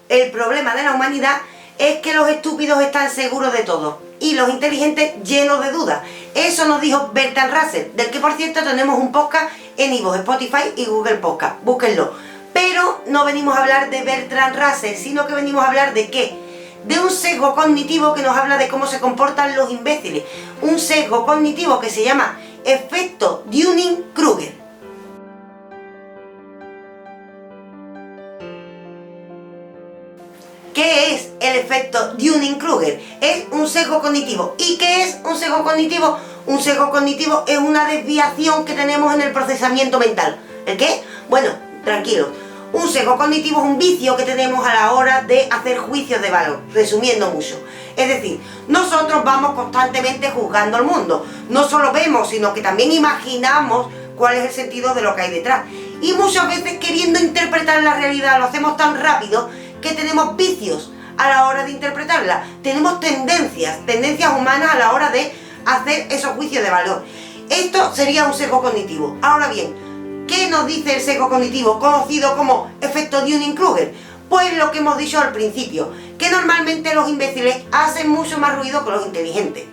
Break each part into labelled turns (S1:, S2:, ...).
S1: el problema de la humanidad es que los estúpidos están seguros de todo y los inteligentes llenos de dudas. Eso nos dijo Bertrand Russell, del que por cierto tenemos un podcast en iVoox, Spotify y Google Podcast, búsquenlo. Pero no venimos a hablar de Bertrand Russell, sino que venimos a hablar de ¿qué? De un sesgo cognitivo que nos habla de cómo se comportan los imbéciles. Un sesgo cognitivo que se llama efecto Dunning-Kruger. ¿Qué es el efecto Dunning-Kruger? Es un sesgo cognitivo. ¿Y qué es un sesgo cognitivo? Un sesgo cognitivo es una desviación que tenemos en el procesamiento mental. ¿El qué? Bueno, tranquilos. Un sesgo cognitivo es un vicio que tenemos a la hora de hacer juicios de valor, resumiendo mucho. Es decir, nosotros vamos constantemente juzgando al mundo. No solo vemos, sino que también imaginamos cuál es el sentido de lo que hay detrás. Y muchas veces queriendo interpretar la realidad lo hacemos tan rápido que tenemos vicios a la hora de interpretarla. Tenemos tendencias humanas a la hora de hacer esos juicios de valor. Esto sería un sesgo cognitivo. Ahora bien, ¿qué nos dice el sesgo cognitivo, conocido como efecto Dunning-Kruger? Pues lo que hemos dicho al principio, que normalmente los imbéciles hacen mucho más ruido que los inteligentes.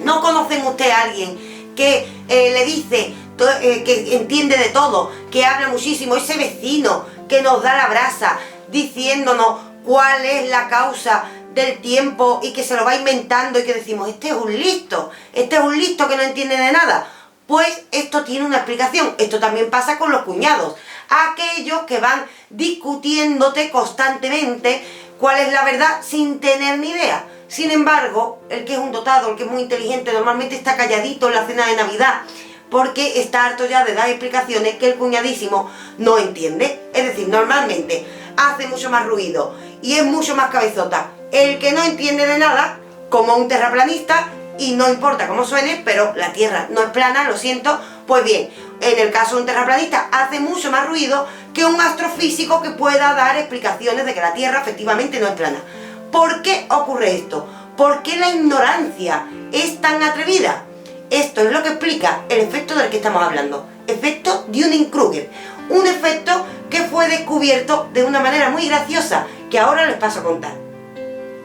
S1: ¿No conocen usted a alguien que le dice, que entiende de todo, que habla muchísimo, ese vecino que nos da la brasa, diciéndonos cuál es la causa del tiempo y que se lo va inventando y que decimos, este es un listo que no entiende de nada? Pues esto tiene una explicación. Esto también pasa con los cuñados, aquellos que van discutiéndote constantemente cuál es la verdad sin tener ni idea. Sin embargo, el que es un dotado, el que es muy inteligente, normalmente está calladito en la cena de Navidad porque está harto ya de dar explicaciones que el cuñadísimo no entiende. Es decir, normalmente hace mucho más ruido y es mucho más cabezota el que no entiende de nada, como un terraplanista, y no importa cómo suene, pero la Tierra no es plana, lo siento. Pues bien, en el caso de un terraplanista hace mucho más ruido que un astrofísico que pueda dar explicaciones de que la Tierra efectivamente no es plana. ¿Por qué ocurre esto? ¿Por qué la ignorancia es tan atrevida? Esto es lo que explica el efecto del que estamos hablando, efecto Dunning-Kruger, un efecto que fue descubierto de una manera muy graciosa, que ahora les paso a contar.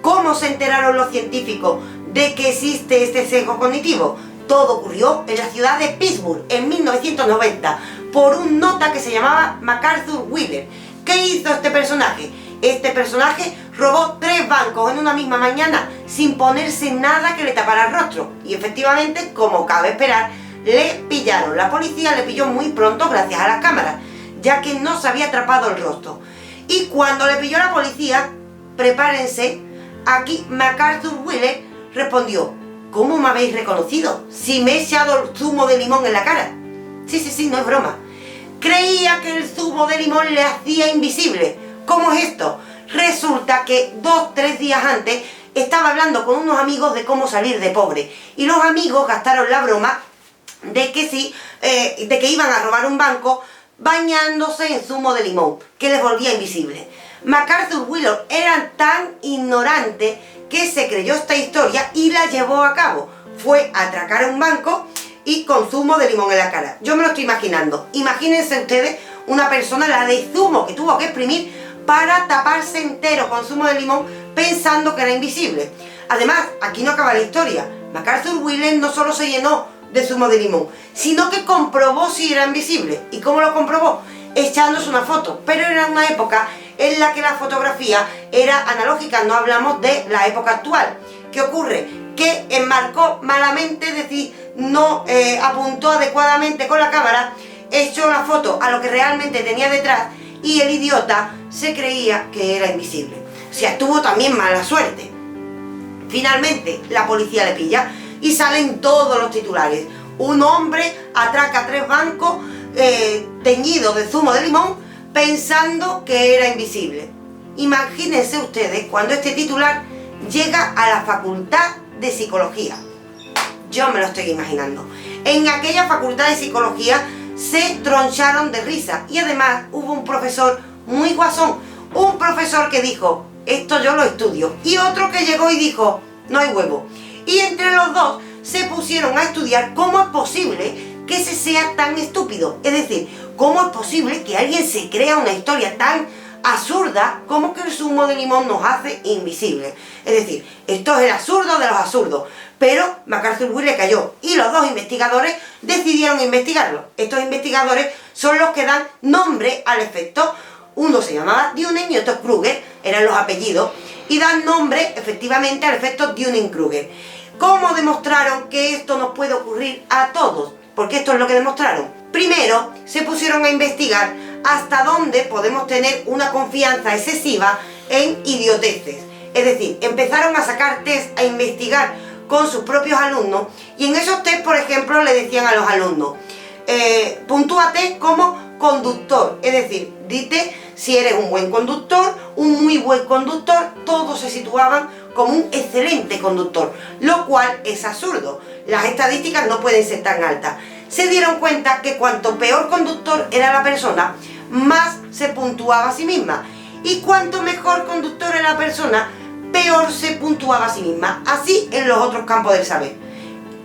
S1: ¿Cómo se enteraron los científicos de que existe este sesgo cognitivo? Todo ocurrió en la ciudad de Pittsburgh en 1990 por un nota que se llamaba MacArthur Wheeler. ¿Qué hizo este personaje? Este personaje robó 3 bancos en una misma mañana sin ponerse nada que le tapara el rostro. Y efectivamente, como cabe esperar, le pillaron. La policía le pilló muy pronto gracias a las cámaras, ya que no se había atrapado el rostro. Y cuando le pilló la policía, prepárense, aquí MacArthur Wheeler respondió: ¿cómo me habéis reconocido? Si me he echado el zumo de limón en la cara. Sí, no es broma. Creía que el zumo de limón le hacía invisible. ¿Cómo es esto? Resulta que 2-3 días antes estaba hablando con unos amigos de cómo salir de pobre. Y los amigos gastaron la broma de que de que iban a robar un banco bañándose en zumo de limón, que les volvía invisible. MacArthur Wheeler era tan ignorante que se creyó esta historia y la llevó a cabo. Fue a atracar a un banco y con zumo de limón en la cara. Yo me lo estoy imaginando. Imagínense ustedes una persona, la de zumo que tuvo que exprimir para taparse entero con zumo de limón pensando que era invisible. Además, aquí no acaba la historia. MacArthur Wheeler no solo se llenó de zumo de limón, sino que comprobó si era invisible. ¿Y cómo lo comprobó? Echándose una foto. Pero era una época en la que la fotografía era analógica, no hablamos de la época actual. ¿Qué ocurre? Que enmarcó malamente, es decir, no apuntó adecuadamente con la cámara, echó la foto a lo que realmente tenía detrás y el idiota se creía que era invisible. O sea, tuvo también mala suerte. Finalmente, la policía le pilla y salen todos los titulares. Un hombre atraca 3 bancos teñidos de zumo de limón pensando que era invisible. Imagínense ustedes cuando este titular llega a la Facultad de Psicología. Yo me lo estoy imaginando. En aquella Facultad de Psicología se troncharon de risa y además hubo un profesor muy guasón, un profesor que dijo: esto yo lo estudio, y otro que llegó y dijo: no hay huevo. Y entre los dos se pusieron a estudiar cómo es posible que se sea tan estúpido. Es decir, cómo es posible que alguien se crea una historia tan absurda como que el zumo de limón nos hace invisibles. Es decir, esto es el absurdo de los absurdos. Pero MacArthur le cayó y los dos investigadores decidieron investigarlo. Estos investigadores son los que dan nombre al efecto. Uno se llamaba Dunning y otro Kruger, eran los apellidos, y dan nombre efectivamente al efecto Dunning-Kruger. ¿Cómo demostraron que esto nos puede ocurrir a todos? Porque esto es lo que demostraron. Primero, se pusieron a investigar hasta dónde podemos tener una confianza excesiva en idioteces. Es decir, empezaron a sacar test, a investigar con sus propios alumnos, y en esos test, por ejemplo, le decían a los alumnos, puntúate como conductor, es decir, dite si eres un buen conductor, un muy buen conductor. Todos se situaban como un excelente conductor, lo cual es absurdo. Las estadísticas no pueden ser tan altas. Se dieron cuenta que cuanto peor conductor era la persona, más se puntuaba a sí misma, y cuanto mejor conductor era la persona, peor se puntuaba a sí misma. Así en los otros campos del saber.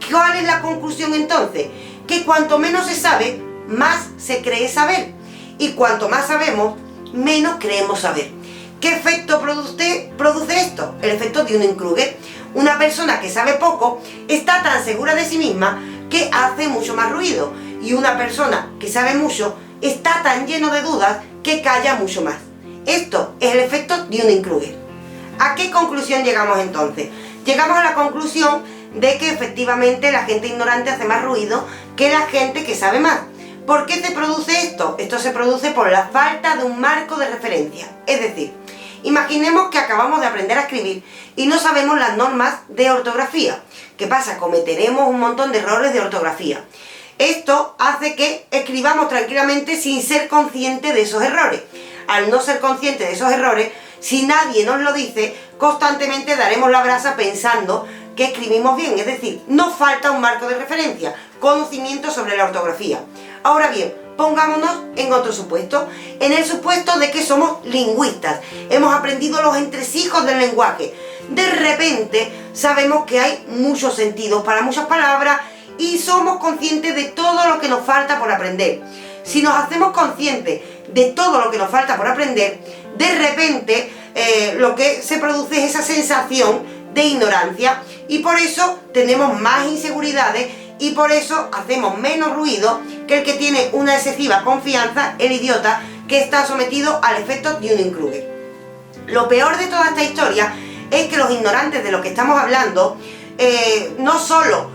S1: ¿Cuál es la conclusión entonces? Que cuanto menos se sabe, más se cree saber, y cuanto más sabemos, menos creemos saber. ¿Qué efecto produce esto? El efecto Dunning-Kruger. Una persona que sabe poco está tan segura de sí misma que hace mucho más ruido, y una persona que sabe mucho está tan lleno de dudas que calla mucho más. Esto es el efecto Dunning-Kruger. ¿A qué conclusión llegamos entonces? Llegamos a la conclusión de que efectivamente la gente ignorante hace más ruido que la gente que sabe más. ¿Por qué se produce esto? Esto se produce por la falta de un marco de referencia. Es decir, imaginemos que acabamos de aprender a escribir y no sabemos las normas de ortografía. ¿Qué pasa? Cometeremos un montón de errores de ortografía. Esto hace que escribamos tranquilamente sin ser conscientes de esos errores. Al no ser conscientes de esos errores, si nadie nos lo dice, constantemente daremos la brasa pensando que escribimos bien. Es decir, nos falta un marco de referencia, conocimiento sobre la ortografía. Ahora bien, pongámonos en otro supuesto, en el supuesto de que somos lingüistas. Hemos aprendido los entresijos del lenguaje. De repente sabemos que hay muchos sentidos para muchas palabras y somos conscientes de todo lo que nos falta por aprender. Si nos hacemos conscientes de todo lo que nos falta por aprender, de repente lo que se produce es esa sensación de ignorancia, y por eso tenemos más inseguridades, y por eso hacemos menos ruido que el que tiene una excesiva confianza, el idiota, que está sometido al efecto Dunning-Kruger. Lo peor de toda esta historia es que los ignorantes de lo que estamos hablando no solo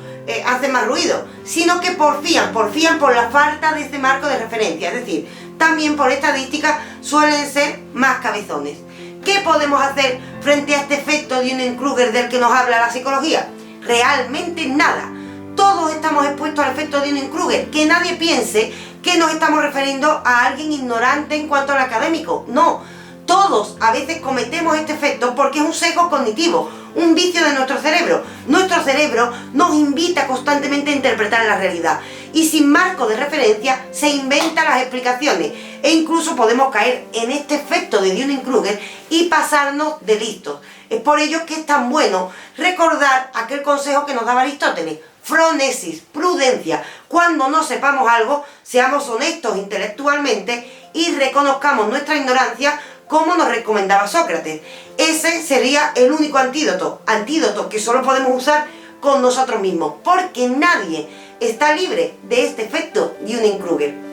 S1: hacen más ruido, sino que porfían por la falta de este marco de referencia. Es decir, también por estadística suelen ser más cabezones. ¿Qué podemos hacer frente a este efecto Dunning-Kruger del que nos habla la psicología? Realmente nada. Todos estamos expuestos al efecto Dunning-Kruger. Que nadie piense que nos estamos refiriendo a alguien ignorante en cuanto al académico. No, todos a veces cometemos este efecto porque es un sesgo cognitivo, un vicio de nuestro cerebro. Nuestro cerebro nos invita constantemente a interpretar la realidad, y sin marco de referencia se inventan las explicaciones, e incluso podemos caer en este efecto de Dunning-Kruger y pasarnos de listos. Es por ello que es tan bueno recordar aquel consejo que nos daba Aristóteles: phronesis, prudencia. Cuando no sepamos algo, seamos honestos intelectualmente y reconozcamos nuestra ignorancia, como nos recomendaba Sócrates. Ese sería el único antídoto que solo podemos usar con nosotros mismos, porque nadie está libre de este efecto Dunning-Kruger.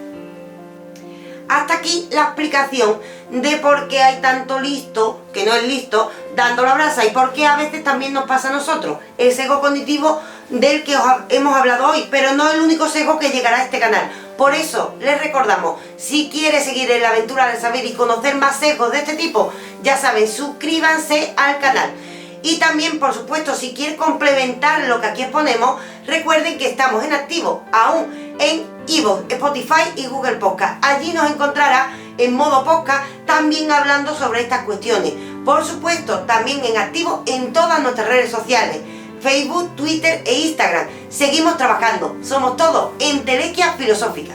S1: Hasta aquí la explicación de por qué hay tanto listo que no es listo dando la brasa, y por qué a veces también nos pasa a nosotros el sesgo cognitivo del que hemos hablado hoy, pero no el único sesgo que llegará a este canal. Por eso les recordamos, si quieres seguir en la aventura del saber y conocer más sesgos de este tipo, ya saben, suscríbanse al canal. Y también, por supuesto, si quieren complementar lo que aquí exponemos, recuerden que estamos en activo aún en iVoox, Spotify y Google Podcast. Allí nos encontrará en modo podcast también hablando sobre estas cuestiones. Por supuesto, también en activo en todas nuestras redes sociales: Facebook, Twitter e Instagram. Seguimos trabajando, somos todos entelequia filosófica.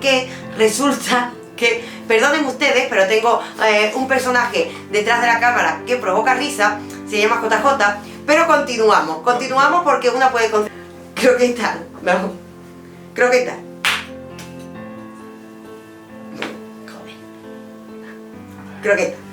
S1: Que resulta que, perdonen ustedes, pero tengo un personaje detrás de la cámara que provoca risa, se llama JJ, pero continuamos porque una puede... Croquetar, no, croquetar. Croqueta.